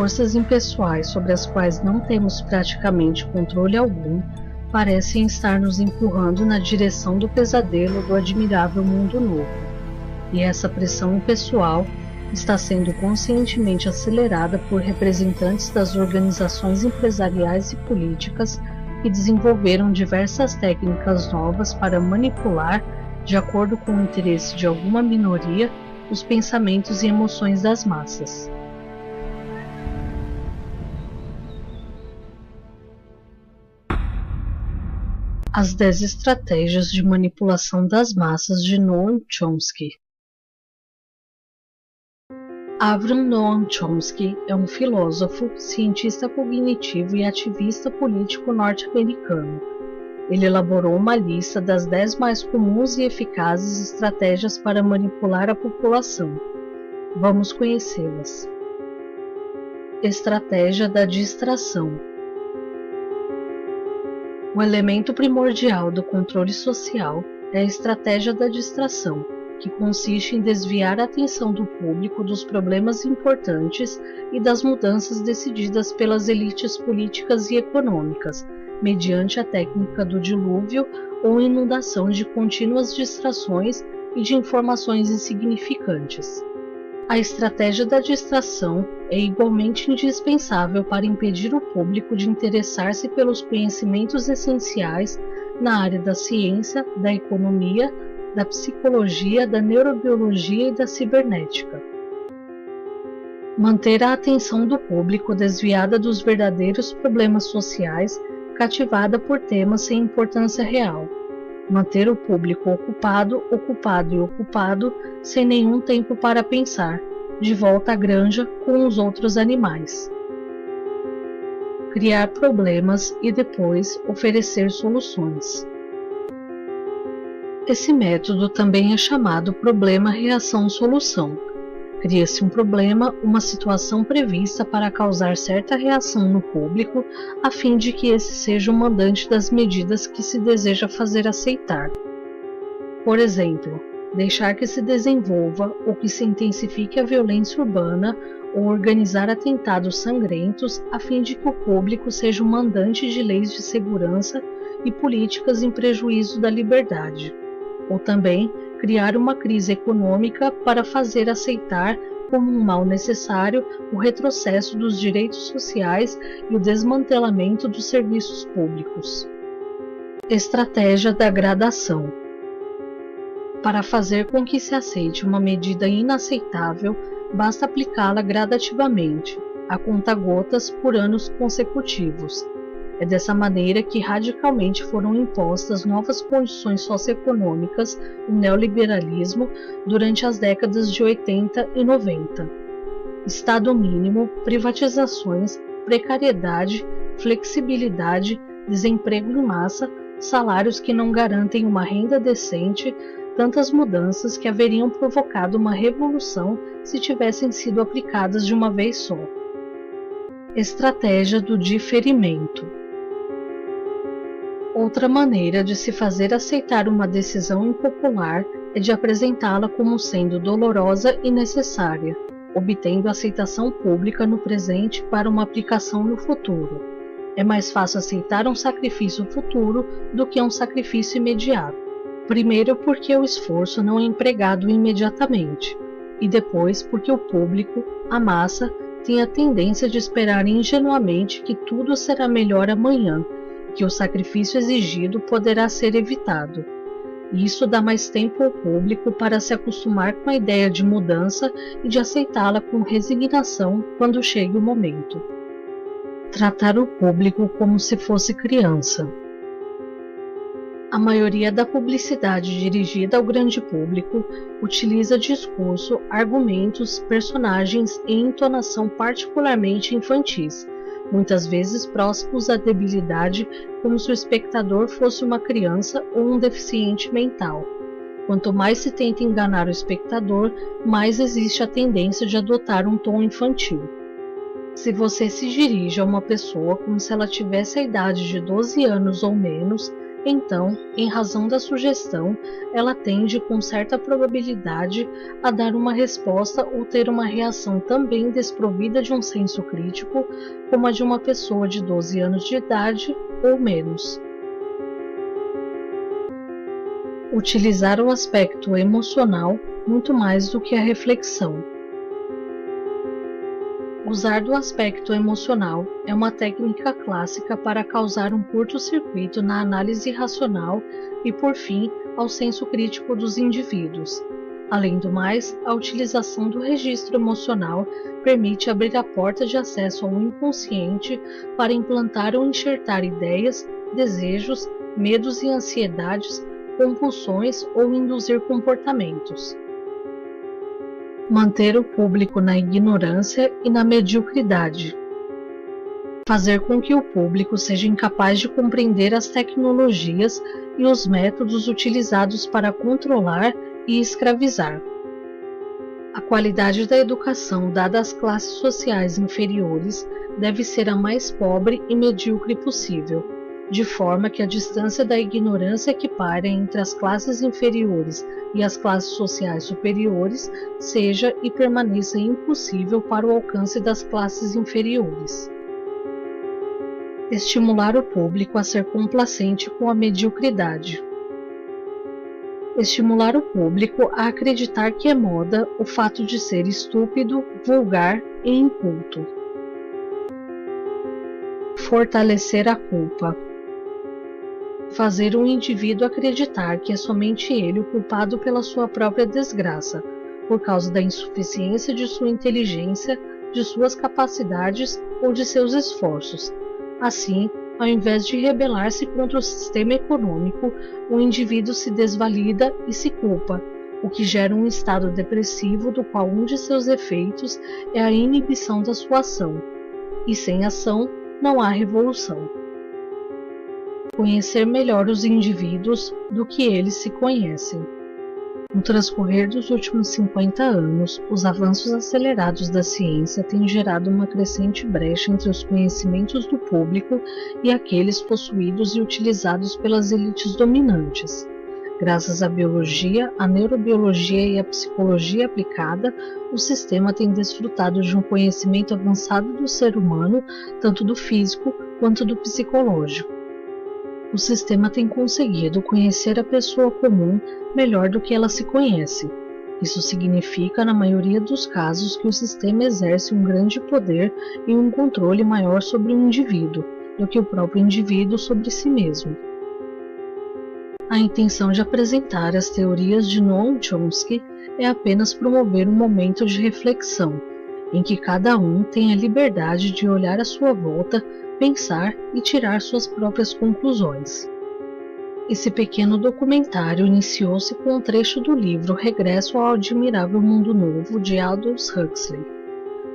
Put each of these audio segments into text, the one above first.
forças impessoais sobre as quais não temos praticamente controle algum parecem estar nos empurrando na direção do pesadelo do admirável mundo novo. E essa pressão impessoal está sendo conscientemente acelerada por representantes das organizações empresariais e políticas que desenvolveram diversas técnicas novas para manipular, de acordo com o interesse de alguma minoria, os pensamentos e emoções das massas. As 10 estratégias de manipulação das massas de Noam Chomsky. Avram Noam Chomsky é um filósofo, cientista cognitivo e ativista político norte-americano. Ele elaborou uma lista das 10 mais comuns e eficazes estratégias para manipular a população. Vamos conhecê-las. Estratégia da distração. O elemento primordial do controle social é a estratégia da distração, que consiste em desviar a atenção do público dos problemas importantes e das mudanças decididas pelas elites políticas e econômicas, mediante a técnica do dilúvio ou inundação de contínuas distrações e de informações insignificantes. A estratégia da distração é igualmente indispensável para impedir o público de interessar-se pelos conhecimentos essenciais na área da ciência, da economia, da psicologia, da neurobiologia e da cibernética. Manter a atenção do público desviada dos verdadeiros problemas sociais, cativada por temas sem importância real. Manter o público ocupado, sem nenhum tempo para pensar, de volta à granja com os outros animais. Criar problemas e depois oferecer soluções. Esse método também é chamado problema-reação-solução. Cria-se um problema, uma situação prevista para causar certa reação no público, a fim de que esse seja o mandante das medidas que se deseja fazer aceitar. Por exemplo, deixar que se desenvolva ou que se intensifique a violência urbana ou organizar atentados sangrentos, a fim de que o público seja o mandante de leis de segurança e políticas em prejuízo da liberdade. Ou também criar uma crise econômica para fazer aceitar como um mal necessário o retrocesso dos direitos sociais e o desmantelamento dos serviços públicos. Estratégia da gradação. Para fazer com que se aceite uma medida inaceitável, basta aplicá-la gradativamente, a conta-gotas por anos consecutivos. É dessa maneira que radicalmente foram impostas novas condições socioeconômicas no neoliberalismo durante as décadas de 80 e 90. Estado mínimo, privatizações, precariedade, flexibilidade, desemprego em massa, salários que não garantem uma renda decente, tantas mudanças que haveriam provocado uma revolução se tivessem sido aplicadas de uma vez só. Estratégia do diferimento. Outra maneira de se fazer aceitar uma decisão impopular é de apresentá-la como sendo dolorosa e necessária, obtendo aceitação pública no presente para uma aplicação no futuro. É mais fácil aceitar um sacrifício futuro do que um sacrifício imediato. Primeiro porque o esforço não é empregado imediatamente, e depois porque o público, a massa, tem a tendência de esperar ingenuamente que tudo será melhor amanhã, que o sacrifício exigido poderá ser evitado. Isso dá mais tempo ao público para se acostumar com a ideia de mudança e de aceitá-la com resignação quando chegue o momento. Tratar o público como se fosse criança. A maioria da publicidade dirigida ao grande público utiliza discurso, argumentos, personagens e entonação particularmente infantis, muitas vezes próximos à debilidade, como se o espectador fosse uma criança ou um deficiente mental. Quanto mais se tenta enganar o espectador, mais existe a tendência de adotar um tom infantil. Se você se dirige a uma pessoa como se ela tivesse a idade de 12 anos ou menos, Então, em razão da sugestão, ela tende com certa probabilidade a dar uma resposta ou ter uma reação também desprovida de um senso crítico, como a de uma pessoa de 12 anos de idade ou menos. Utilizar o aspecto emocional muito mais do que a reflexão. Usar do aspecto emocional é uma técnica clássica para causar um curto-circuito na análise racional e, por fim, ao senso crítico dos indivíduos. Além do mais, a utilização do registro emocional permite abrir a porta de acesso ao inconsciente para implantar ou enxertar ideias, desejos, medos e ansiedades, compulsões ou induzir comportamentos. Manter o público na ignorância e na mediocridade. Fazer com que o público seja incapaz de compreender as tecnologias e os métodos utilizados para controlar e escravizar. A qualidade da educação dada às classes sociais inferiores deve ser a mais pobre e medíocre possível, de forma que a distância da ignorância que paira entre as classes inferiores e as classes sociais superiores seja e permaneça impossível para o alcance das classes inferiores. Estimular o público a ser complacente com a mediocridade. Estimular o público a acreditar que é moda o fato de ser estúpido, vulgar e inculto. Fortalecer a culpa. Fazer um indivíduo acreditar que é somente ele o culpado pela sua própria desgraça, por causa da insuficiência de sua inteligência, de suas capacidades ou de seus esforços. Assim, ao invés de rebelar-se contra o sistema econômico, o indivíduo se desvalida e se culpa, o que gera um estado depressivo do qual um de seus efeitos é a inibição da sua ação. E sem ação, não há revolução. Conhecer melhor os indivíduos do que eles se conhecem. No transcorrer dos últimos 50 anos, os avanços acelerados da ciência têm gerado uma crescente brecha entre os conhecimentos do público e aqueles possuídos e utilizados pelas elites dominantes. Graças à biologia, à neurobiologia e à psicologia aplicada, o sistema tem desfrutado de um conhecimento avançado do ser humano, tanto do físico quanto do psicológico. O sistema tem conseguido conhecer a pessoa comum melhor do que ela se conhece. Isso significa, na maioria dos casos, que o sistema exerce um grande poder e um controle maior sobre o indivíduo do que o próprio indivíduo sobre si mesmo. A intenção de apresentar as teorias de Noam Chomsky é apenas promover um momento de reflexão, em que cada um tem a liberdade de olhar à sua volta, pensar e tirar suas próprias conclusões. Esse pequeno documentário iniciou-se com um trecho do livro Regresso ao Admirável Mundo Novo, de Aldous Huxley,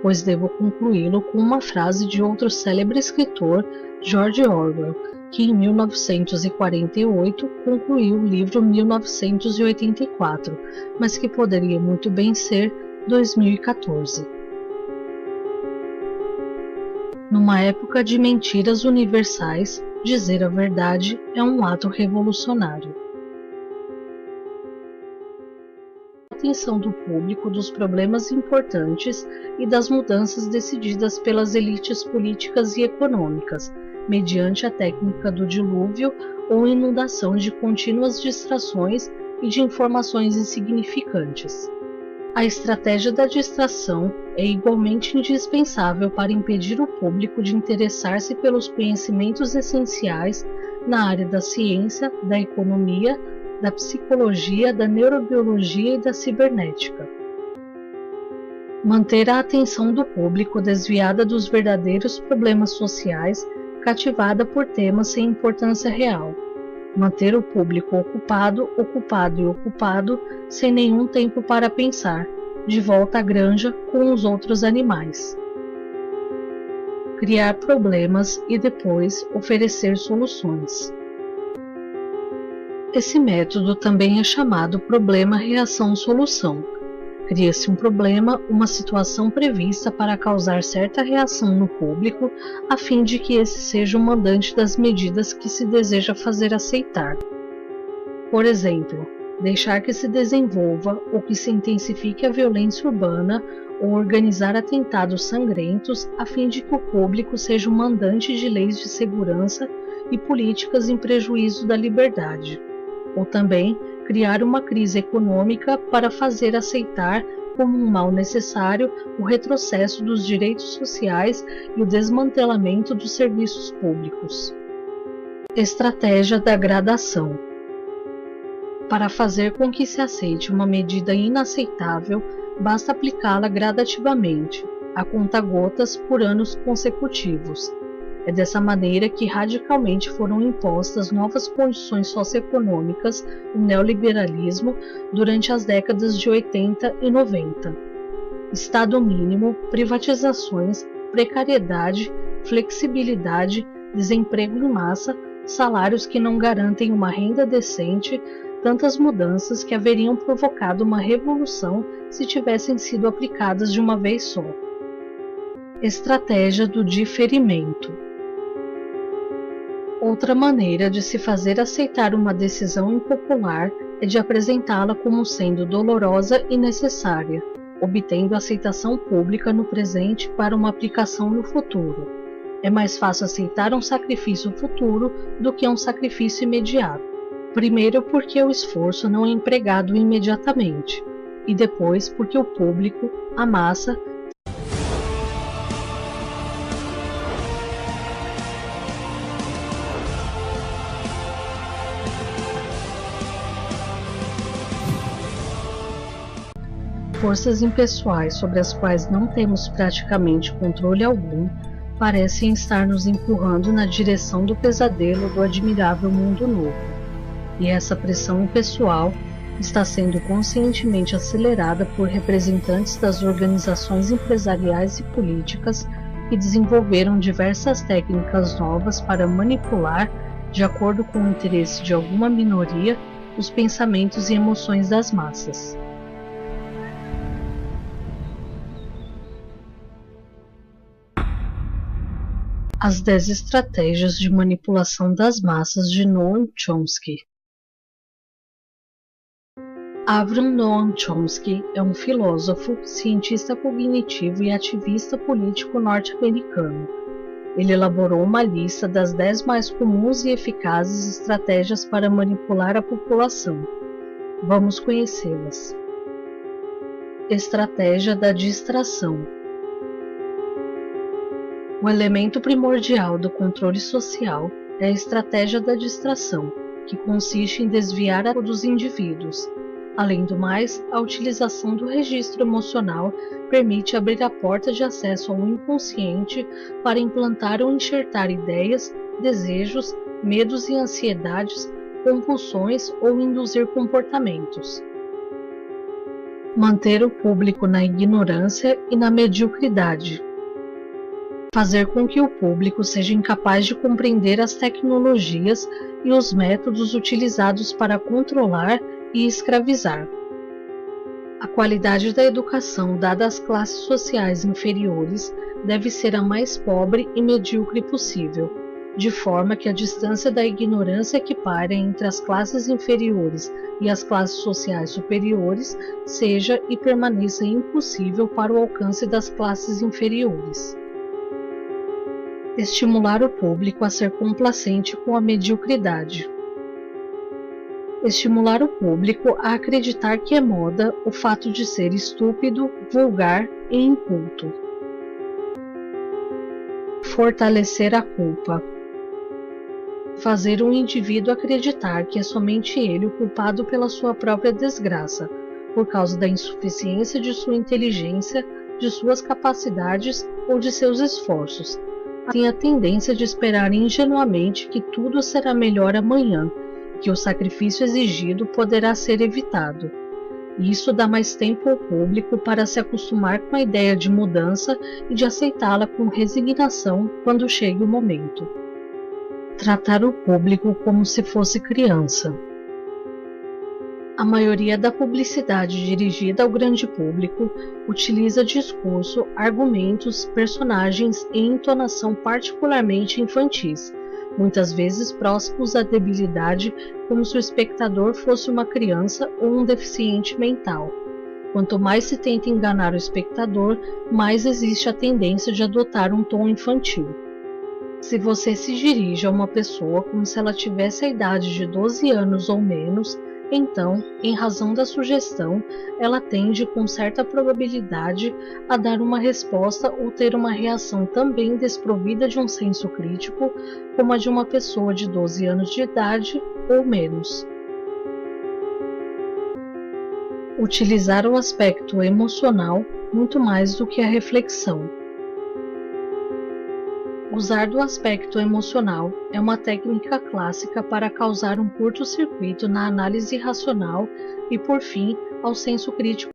pois devo concluí-lo com uma frase de outro célebre escritor, George Orwell, que em 1948 concluiu o livro 1984, mas que poderia muito bem ser 2014. Numa época de mentiras universais, dizer a verdade é um ato revolucionário. A atenção do público dos problemas importantes e das mudanças decididas pelas elites políticas e econômicas, mediante a técnica do dilúvio ou inundação de contínuas distrações e de informações insignificantes. A estratégia da distração é igualmente indispensável para impedir o público de interessar-se pelos conhecimentos essenciais na área da ciência, da economia, da psicologia, da neurobiologia e da cibernética. Manter a atenção do público desviada dos verdadeiros problemas sociais, cativada por temas sem importância real. Manter o público ocupado, ocupado e ocupado, sem nenhum tempo para pensar, de volta à granja com os outros animais. Criar problemas e depois oferecer soluções. Esse método também é chamado problema-reação-solução. Cria-se um problema, uma situação prevista para causar certa reação no público, a fim de que esse seja o mandante das medidas que se deseja fazer aceitar. Por exemplo, deixar que se desenvolva ou que se intensifique a violência urbana ou organizar atentados sangrentos, a fim de que o público seja o mandante de leis de segurança e políticas em prejuízo da liberdade. Ou também criar uma crise econômica para fazer aceitar como um mal necessário o retrocesso dos direitos sociais e o desmantelamento dos serviços públicos. Estratégia da gradação. Para fazer com que se aceite uma medida inaceitável, basta aplicá-la gradativamente, a conta-gotas por anos consecutivos. É dessa maneira que radicalmente foram impostas novas condições socioeconômicas no neoliberalismo durante as décadas de 80 e 90. Estado mínimo, privatizações, precariedade, flexibilidade, desemprego em massa, salários que não garantem uma renda decente, tantas mudanças que haveriam provocado uma revolução se tivessem sido aplicadas de uma vez só. Estratégia do diferimento. Outra maneira de se fazer aceitar uma decisão impopular é de apresentá-la como sendo dolorosa e necessária, obtendo aceitação pública no presente para uma aplicação no futuro. É mais fácil aceitar um sacrifício futuro do que um sacrifício imediato. Primeiro, porque o esforço não é empregado imediatamente, e depois porque o público, a massa, forças impessoais sobre as quais não temos praticamente controle algum, parecem estar nos empurrando na direção do pesadelo do admirável mundo novo. E essa pressão impessoal está sendo conscientemente acelerada por representantes das organizações empresariais e políticas que desenvolveram diversas técnicas novas para manipular, de acordo com o interesse de alguma minoria, os pensamentos e emoções das massas. As 10 estratégias de manipulação das massas de Noam Chomsky. Avram Noam Chomsky é um filósofo, cientista cognitivo e ativista político norte-americano. Ele elaborou uma lista das 10 mais comuns e eficazes estratégias para manipular a população. Vamos conhecê-las. Estratégia da distração. O elemento primordial do controle social é a estratégia da distração, que consiste em desviar a dos indivíduos. Além do mais, a utilização do registro emocional permite abrir a porta de acesso ao inconsciente para implantar ou enxertar ideias, desejos, medos e ansiedades, compulsões ou induzir comportamentos. Manter o público na ignorância e na mediocridade. Fazer com que o público seja incapaz de compreender as tecnologias e os métodos utilizados para controlar e escravizar. A qualidade da educação dada às classes sociais inferiores deve ser a mais pobre e medíocre possível, de forma que a distância da ignorância que paira entre as classes inferiores e as classes sociais superiores seja e permaneça impossível para o alcance das classes inferiores. Estimular o público a ser complacente com a mediocridade. Estimular o público a acreditar que é moda o fato de ser estúpido, vulgar e inculto. Fortalecer a culpa. Fazer um indivíduo acreditar que é somente ele o culpado pela sua própria desgraça, por causa da insuficiência de sua inteligência, de suas capacidades ou de seus esforços. Tem a tendência de esperar ingenuamente que tudo será melhor amanhã, que o sacrifício exigido poderá ser evitado. Isso dá mais tempo ao público para se acostumar com a ideia de mudança e de aceitá-la com resignação quando chegue o momento. Tratar o público como se fosse criança. A maioria da publicidade dirigida ao grande público utiliza discurso, argumentos, personagens e entonação particularmente infantis, muitas vezes próximos à debilidade, como se o espectador fosse uma criança ou um deficiente mental. Quanto mais se tenta enganar o espectador, mais existe a tendência de adotar um tom infantil. Se você se dirige a uma pessoa como se ela tivesse a idade de 12 anos ou menos, então, em razão da sugestão, ela tende com certa probabilidade a dar uma resposta ou ter uma reação também desprovida de um senso crítico, como a de uma pessoa de 12 anos de idade ou menos. Utilizar o aspecto emocional muito mais do que a reflexão. Usar do aspecto emocional é uma técnica clássica para causar um curto-circuito na análise racional e, por fim, ao senso crítico